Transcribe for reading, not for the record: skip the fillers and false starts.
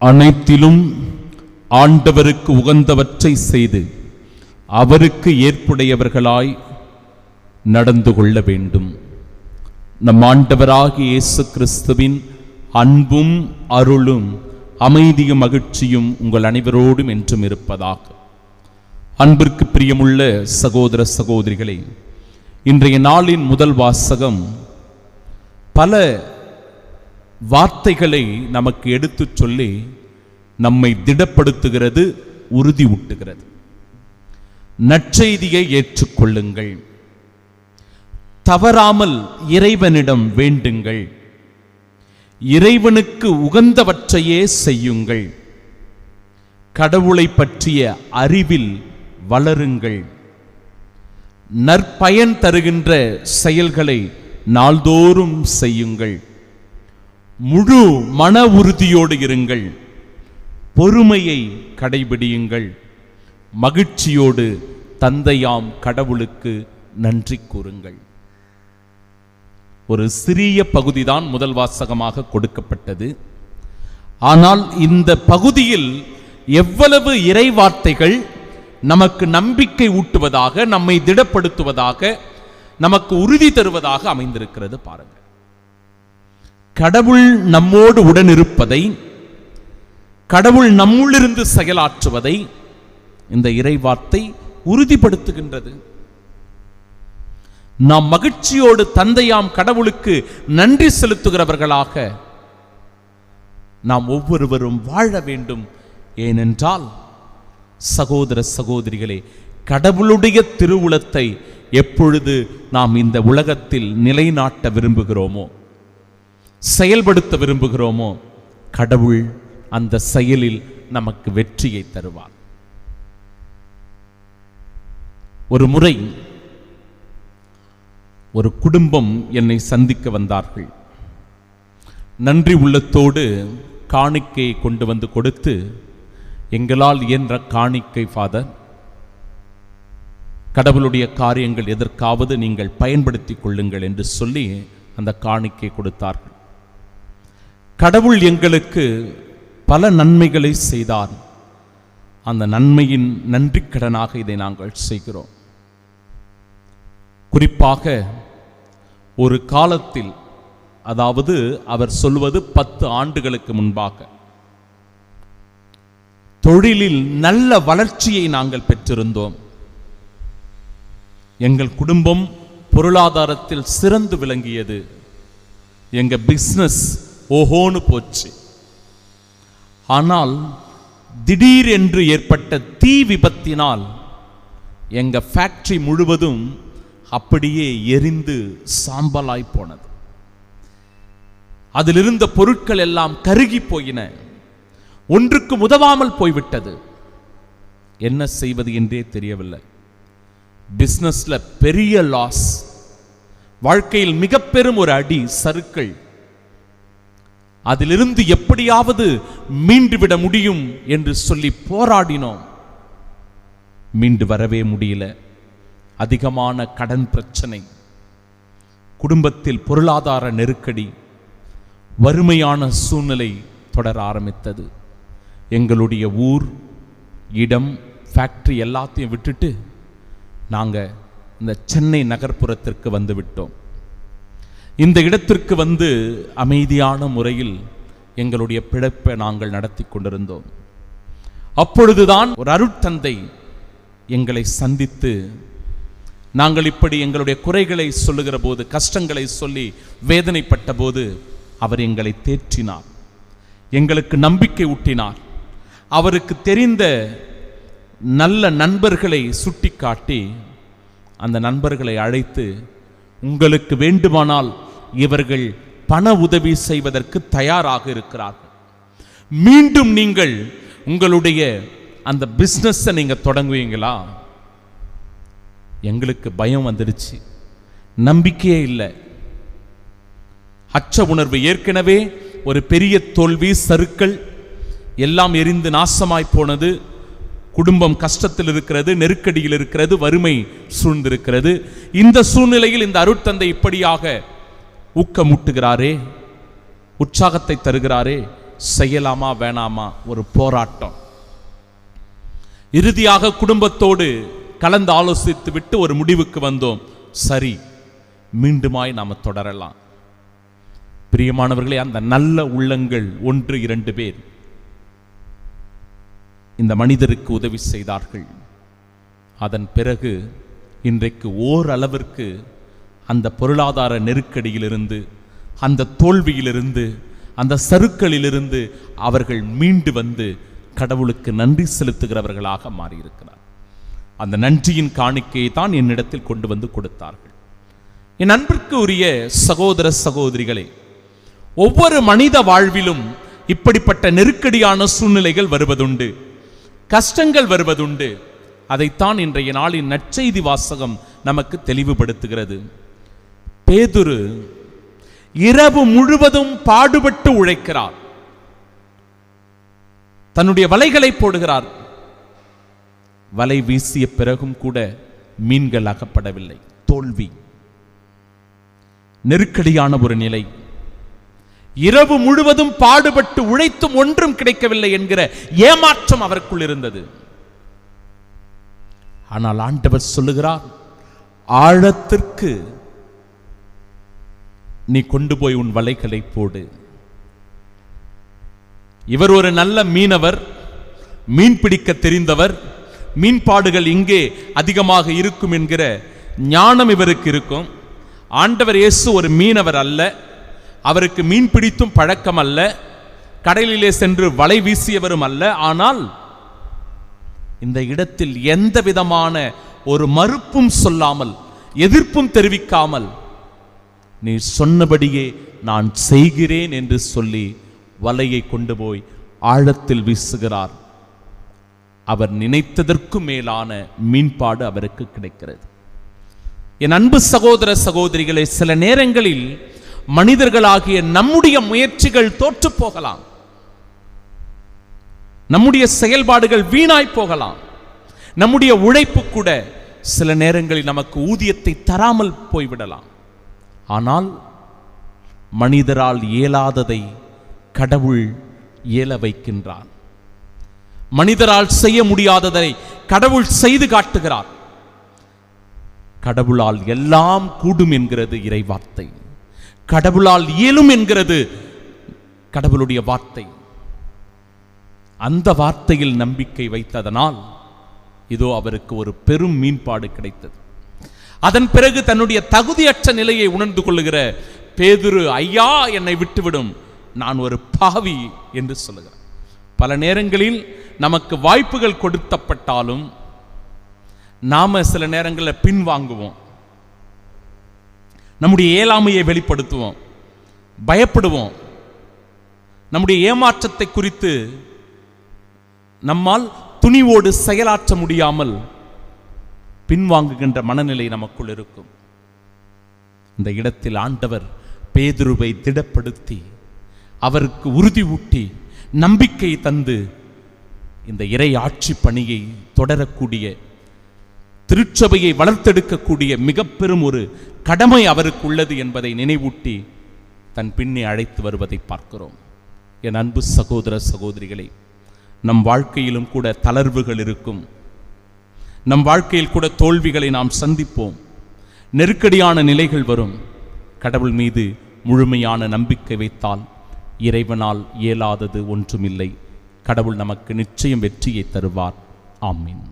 அனைத்திலும் ஆண்டவருக்கு உகந்தவற்றை செய்து அவருக்கு ஏற்புடையவர்களாய் நடந்து கொள்ள வேண்டும். நம் ஆண்டவராகிய இயேசு கிறிஸ்துவின் அன்பும் அருளும் அமைதியும் மகிழ்ச்சியும் உங்கள் அனைவரோடும் என்றும் இருப்பதாக. அன்பிற்கு பிரியமுள்ள சகோதர சகோதரிகளே, இன்றைய நாளின் முதல் வாசகம் பல வார்த்தைகளை நமக்கு எடுத்துச் சொல்லி நம்மை திடப்படுத்துகிறது, உறுதி ஊட்டுகிறது. நற்செய்தியை ஏற்றுக்கொள்ளுங்கள், தவறாமல் இறைவனிடம் வேண்டுங்கள், இறைவனுக்கு உகந்தவற்றையே செய்யுங்கள், கடவுளை பற்றிய அறிவில் வளருங்கள், நற்பயன் தருகின்ற செயல்களை நாள்தோறும் செய்யுங்கள், முழு மன உறுதியோடு இருங்கள், பொறுமையை கடைபிடியுங்கள், மகிழ்ச்சியோடு தந்தையாம் கடவுளுக்கு நன்றி கூறுங்கள். ஒரு சிறிய பகுதிதான் முதல் வாசகமாக கொடுக்கப்பட்டது. ஆனால் இந்த பகுதியில் எவ்வளவு இறை வார்த்தைகள் நமக்கு நம்பிக்கை ஊட்டுவதாக, நம்மை திடப்படுத்துவதாக, நமக்கு உறுதி தருவதாக அமைந்திருக்கிறது பாருங்கள். கடவுள் நம்மோடு உடன் இருப்பதை, கடவுள் நம்முள்ளிருந்து செயலாற்றுவதை இந்த இறை வார்த்தை உறுதிப்படுத்துகின்றது. நாம் மகிழ்ச்சியோடு தந்தையாம் கடவுளுக்கு நன்றி செலுத்துகிறவர்களாக நாம் ஒவ்வொருவரும் வாழ வேண்டும். ஏனென்றால் சகோதர சகோதரிகளே, கடவுளுடைய திருவுளத்தை எப்பொழுது நாம் இந்த உலகத்தில் நிலைநாட்ட விரும்புகிறோமோ, செயல்படுத்த விரும்புகிறோமோ, கடவுள் அந்த செயலில் நமக்கு வெற்றியை தருவார். ஒரு முறை ஒரு குடும்பம் என்னை சந்திக்க வந்தார்கள். நன்றி உள்ளத்தோடு காணிக்கையை கொண்டு வந்து கொடுத்து, எங்களால் இயன்ற காணிக்கை ஃபாதர், கடவுளுடைய காரியங்கள் எதற்காவது நீங்கள் பயன்படுத்திக் கொள்ளுங்கள் என்று சொல்லி அந்த காணிக்கை கொடுத்தார்கள். கடவுள் எங்களுக்கு பல நன்மைகளை செய்தார். அந்த நன்மையின் நன்றி கடனாக இதை நாங்கள் செய்கிறோம். குறிப்பாக ஒரு காலத்தில், அதாவது அவர் சொல்வது 10 ஆண்டுகளுக்கு முன்பாக, தொழிலில் நல்ல வளர்ச்சியை நாங்கள் பெற்றிருந்தோம். எங்கள் குடும்பம் பொருளாதாரத்தில் சிறந்து விளங்கியது. எங்க பிசினஸ் ஓஹோன்னு போச்சு. ஆனால் திடீர் என்று ஏற்பட்ட தீ விபத்தினால் எங்க ஃபேக்டரி முழுவதும் அப்படியே எரிந்து சாம்பலாய் போனது. அதிலிருந்த பொருட்கள் எல்லாம் கருகி போயின, ஒன்றுக்கு உதவாமல் போய்விட்டது. என்ன செய்வது என்றே தெரியவில்லை. பிசினஸ்ல பெரிய லாஸ், வாழ்க்கையில் மிக பெரும் ஒரு அடி, சறுக்கள். அதிலிருந்து எப்படியாவது மீண்டு விட முடியும் என்று சொல்லி போராடினோம். மீண்டு வரவே முடியல. அதிகமான கடன் பிரச்சனை, குடும்பத்தில் பொருளாதார நெருக்கடி, வறுமையான சூழ்நிலை தொடர ஆரம்பித்தது. எங்களுடைய ஊர், இடம், ஃபேக்டரி எல்லாத்தையும் விட்டுட்டு நாங்கள் இந்த சென்னை நகர்ப்புறத்திற்கு வந்து விட்டோம். இந்த இடத்திற்கு வந்து அமைதியான முறையில் எங்களுடைய பிழைப்பை நாங்கள் நடத்தி கொண்டிருந்தோம். அப்பொழுதுதான் ஒரு அருட்தந்தை எங்களை சந்தித்து, நாங்கள் இப்படி எங்களுடைய குறைகளை சொல்லுகிற போது, கஷ்டங்களை சொல்லி வேதனைப்பட்ட போது அவர் எங்களை தேற்றினார், எங்களுக்கு நம்பிக்கை ஊட்டினார். அவருக்கு தெரிந்த நல்ல நண்பர்களை சுட்டிக்காட்டி அந்த நண்பர்களை அழைத்து, உங்களுக்கு வேண்டுமானால் இவர்கள் பண உதவி செய்வதற்கு தயாராக இருக்கிறார்கள், மீண்டும் நீங்கள் உங்களுடைய அந்த பிசினஸை நீங்க தொடங்குவீங்களா? எங்களுக்கு பயம் வந்துடுச்சு, நம்பிக்கையே இல்லை. அச்ச உணர்வு, ஏற்கனவே ஒரு பெரிய தோல்வி, சறுக்கள் எல்லாம் எரிந்து நாசமாய் போனது. குடும்பம் கஷ்டத்தில் இருக்கிறது, நெருக்கடியில் இருக்கிறது, வறுமை சூழ்ந்திருக்கிறது. இந்த சூழ்நிலையில் இந்த அருட்தந்தை இப்படியாக ஊக்கமூட்டுகிறாரே, உற்சாகத்தை தருகிறாரே, செய்யலாமா வேணாமா ஒரு போராட்டம். இறுதியாக குடும்பத்தோடு கலந்து ஆலோசித்து விட்டு ஒரு முடிவுக்கு வந்தோம். சரி, மீண்டுமாய் நாம தொடரலாம். பிரியமானவர்களே, அந்த நல்ல உள்ளங்கள் 1-2 பேர் இந்த மனிதருக்கு உதவி செய்தார்கள். அதன் பிறகு இன்றைக்கு ஓரளவிற்கு அந்த பொருளாதார நெருக்கடியிலிருந்து, அந்த தோல்வியிலிருந்து, அந்த சறுக்களிலிருந்து அவர்கள் மீண்டு வந்து கடவுளுக்கு நன்றி செலுத்துகிறவர்களாக மாறியிருக்கிறார். அந்த நன்றியின் காணிக்கையை தான் என்னிடத்தில் கொண்டு வந்து கொடுத்தார்கள். என் அன்பிற்கு உரிய சகோதர சகோதரிகளே, ஒவ்வொரு மனித வாழ்விலும் இப்படிப்பட்ட நெருக்கடியான சூழ்நிலைகள் வருவதுண்டு, கஷ்டங்கள் வருவதுண்டு. அதைத்தான் இன்றைய நாளின் நற்செய்தி வாசகம் நமக்கு தெளிவுபடுத்துகிறது. பேதுரு இரவு முழுவதும் பாடுபட்டு உழைக்கிறார். தன்னுடைய வலைகளை போடுகிறார். வலை வீசிய பிறகும் கூட மீன்கள் அகப்படவில்லை. தோல்வி, நெருக்கடியான ஒரு நிலை. இரவு முழுவதும் பாடுபட்டு உழைத்தும் ஒன்றும் கிடைக்கவில்லை என்கிற ஏமாற்றம் அவருக்குள் இருந்தது. ஆனால் ஆண்டவர் சொல்லுகிறார், ஆழத்திற்கு நீ கொண்டு போய் உன் வலைகளை போடு. இவர் ஒரு நல்ல மீனவர், மீன் பிடிக்க தெரிந்தவர். மீன்பாடுகள் இங்கே அதிகமாக இருக்கும் என்கிற ஞானம் இவருக்கு இருக்கும். ஆண்டவர் இயேசு ஒரு மீனவர் அல்ல, அவருக்கு மீன் பிடித்தும் பழக்கம் அல்ல, கடலிலே சென்று வலை வீசியவரும் அல்ல. ஆனால் இந்த இடத்தில் எந்த விதமான ஒரு மறுப்பும் சொல்லாமல், எதிர்ப்பும் தெரிவிக்காமல், நீ சொன்னபடியே நான் செய்கிறேன் என்று சொல்லி வலையை கொண்டு போய் ஆழத்தில் வீசுகிறார். அவர் நினைத்ததற்கும் மேலான மீன்பாடு அவருக்கு கிடைக்கிறது. என் அன்பு சகோதர சகோதரிகளே, சில நேரங்களில் மனிதர்களாகிய நம்முடைய முயற்சிகள் தோற்று போகலாம், நம்முடைய செயல்பாடுகள் வீணாய் போகலாம், நம்முடைய உழைப்பு கூட சில நேரங்களில் நமக்கு ஊதியத்தை தராமல் போய்விடலாம். ஆனால் மனிதரால் இயலாததை கடவுள் இயல வைக்கின்றார். மனிதரால் செய்ய முடியாததை கடவுள் செய்து காட்டுகிறார். கடவுளால் எல்லாம் கூடும் என்கிறது இறை வார்த்தை. கடவுளால் இயலும் என்கிறது கடவுளுடைய வார்த்தை. அந்த வார்த்தையில் நம்பிக்கை வைத்ததனால் இதோ அவருக்கு ஒரு பெரும் மீன்பாடு கிடைத்தது. அதன் பிறகு தன்னுடைய தகுதியற்ற நிலையை உணர்ந்து கொள்ளுகிற பேதுரு, ஐயா என்னை விட்டுவிடும், நான் ஒரு பாவி என்று சொல்லுகிறார். பல நேரங்களில் நமக்கு வாய்ப்புகள் கொடுக்கப்பட்டாலும் நாம சில நேரங்களில் பின்வாங்குவோம், நம்முடைய இயலாமையை வெளிப்படுத்துவோம், பயப்படுவோம். நம்முடைய ஏமாற்றத்தை குறித்து நம்மால் துணிவோடு செயலாற்ற முடியாமல் பின்வாங்குகின்ற மனநிலை நமக்குள் இருக்கும். இந்த இடத்தில் ஆண்டவர் பேதுருவை திடப்படுத்தி, அவருக்கு உறுதி ஊட்டி, நம்பிக்கை தந்து, இந்த இறை ஆட்சி பணியை தொடரக்கூடிய, திருச்சபையை வளர்த்தெடுக்கக்கூடிய மிக பெரும் ஒரு கடமை அவருக்கு உள்ளது என்பதை நினைவூட்டி தன் பின்னே அழைத்து வருவதை பார்க்கிறோம். என் அன்பு சகோதர சகோதரிகளே, நம் வாழ்க்கையிலும் கூட தளர்வுகள் இருக்கும். நம் வாழ்க்கையில் கூட தோல்விகளை நாம் சந்திப்போம். நெருக்கடியான நிலைகள் வரும். கடவுள் மீது முழுமையான நம்பிக்கை வைத்தால் இறைவனால் இயலாதது ஒன்றுமில்லை. கடவுள் நமக்கு நிச்சயம் வெற்றியை தருவார். ஆமீன்.